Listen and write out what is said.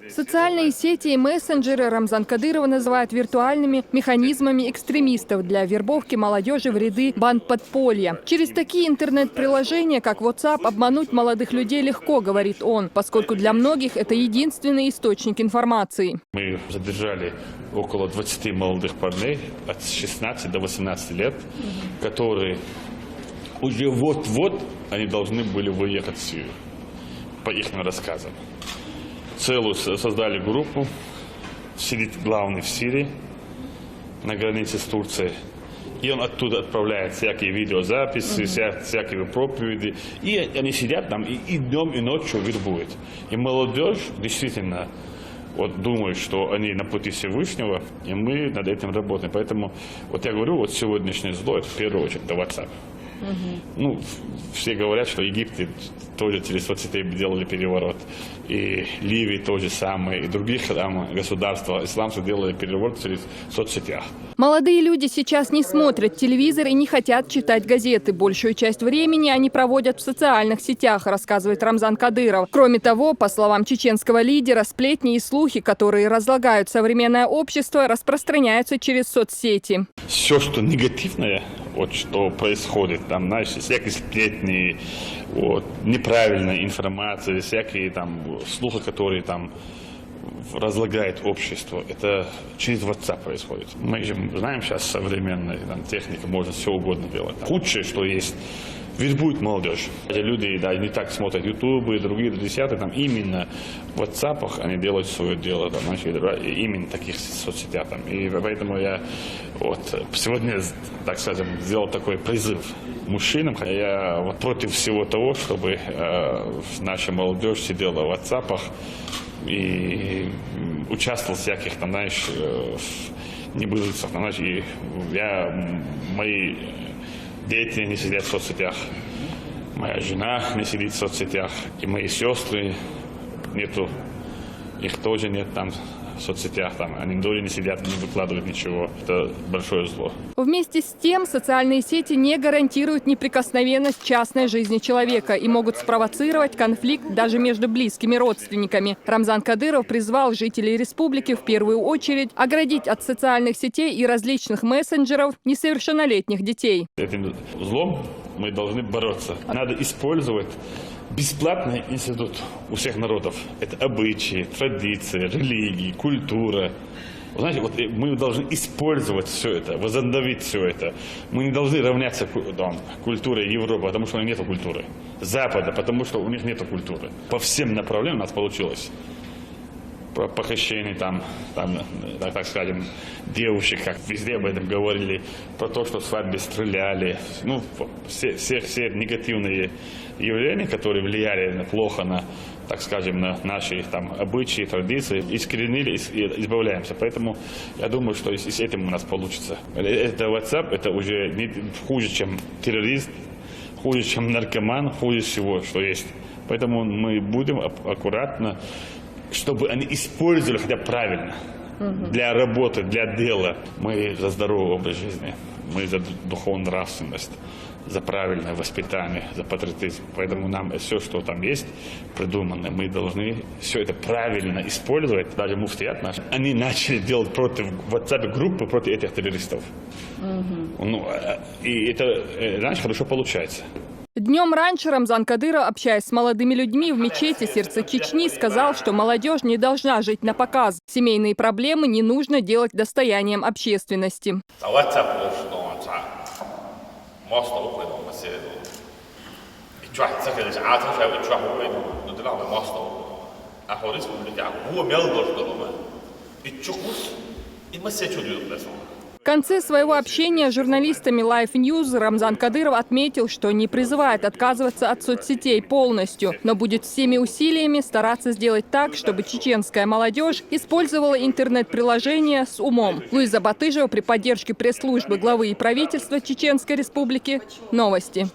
Социальные сети и мессенджеры Рамзан Кадыров называют виртуальными механизмами экстремистов для вербовки молодежи в ряды банд-подполья. Через такие интернет-приложения, как WhatsApp, обмануть молодых людей легко, говорит он, поскольку для многих это единственный источник информации. Мы задержали около 20 молодых парней от 16 до 18 лет, которые уже вот-вот они должны были выехать в Сирию, по их рассказам. Целую создали группу, сидит главный в Сирии, на границе с Турцией. И он оттуда отправляет всякие видеозаписи, всякие проповеди. И они сидят там и днем, и ночью вербуют. И молодежь действительно думает, что они на пути Всевышнего, и мы над этим работаем. Поэтому вот я говорю, сегодняшнее зло, это в первую очередь это WhatsApp. Все говорят, что в Египте тоже через соцсети делали переворот. И Ливии то же самое, и других государств исламских делали переворот через соцсетях. Молодые люди сейчас не смотрят телевизор и не хотят читать газеты. Большую часть времени они проводят в социальных сетях, рассказывает Рамзан Кадыров. Кроме того, по словам чеченского лидера, сплетни и слухи, которые разлагают современное общество, распространяются через соцсети. Все, что негативное, что происходит, там, знаешь, всякие сплетни, неправильная информация, всякие слухи, которые разлагают общество, это через WhatsApp происходит. Мы же знаем сейчас современная техника, можно все угодно делать. Худшее, что есть, вербует молодежь. Люди не так смотрят YouTube и другие десятые, именно в WhatsApp они делают свое дело, именно в таких соцсетях. И поэтому я сегодня, так скажем, сделал такой призыв мужчинам. Я против всего того, чтобы наша молодежь сидела в WhatsApp и участвовал в всяких, небылицах. И мои дети не сидят в соцсетях, моя жена не сидит в соцсетях, и мои сестры нету, их тоже нет в соцсетях, они дома не сидят, не выкладывают ничего. Это большое зло. Вместе с тем, социальные сети не гарантируют неприкосновенность частной жизни человека и могут спровоцировать конфликт даже между близкими родственниками. Рамзан Кадыров призвал жителей республики в первую очередь оградить от социальных сетей и различных мессенджеров несовершеннолетних детей. Этим злом мы должны бороться. Надо использовать бесплатный институт у всех народов. Это обычаи, традиции, религии, культура. Знаете, мы должны использовать все это, возобновить все это. Мы не должны равняться культуре Европы, потому что у них нет культуры. Запада, потому что у них нет культуры. По всем направлениям у нас получилось. Про похищение так скажем, девушек, как везде об этом говорили, про то, что свадьбы стреляли, все негативные явления, которые влияли плохо на, так скажем, на наши обычаи, традиции, искоренили и избавляемся. Поэтому я думаю, что и с этим у нас получится. Это WhatsApp, это уже не хуже, чем террорист, хуже, чем наркоман, хуже всего, что есть. Поэтому мы будем аккуратно, чтобы они использовали хотя бы правильно, для работы, для дела. Мы за здоровый образ жизни, мы за духовную нравственность, за правильное воспитание, за патриотизм. Поэтому нам все, что там есть придумано, мы должны все это правильно использовать. Даже муфтият наш, они начали делать против WhatsApp группы против этих террористов. И это, знаешь, хорошо получается. Днем раньше Рамзан Кадыров, общаясь с молодыми людьми в мечети сердца Чечни, сказал, что молодежь не должна жить на показ. Семейные проблемы не нужно делать достоянием общественности. В конце своего общения с журналистами Life News Рамзан Кадыров отметил, что не призывает отказываться от соцсетей полностью, но будет всеми усилиями стараться сделать так, чтобы чеченская молодежь использовала интернет-приложения с умом. Луиза Батыжева при поддержке пресс-службы главы и правительства Чеченской Республики. Новости.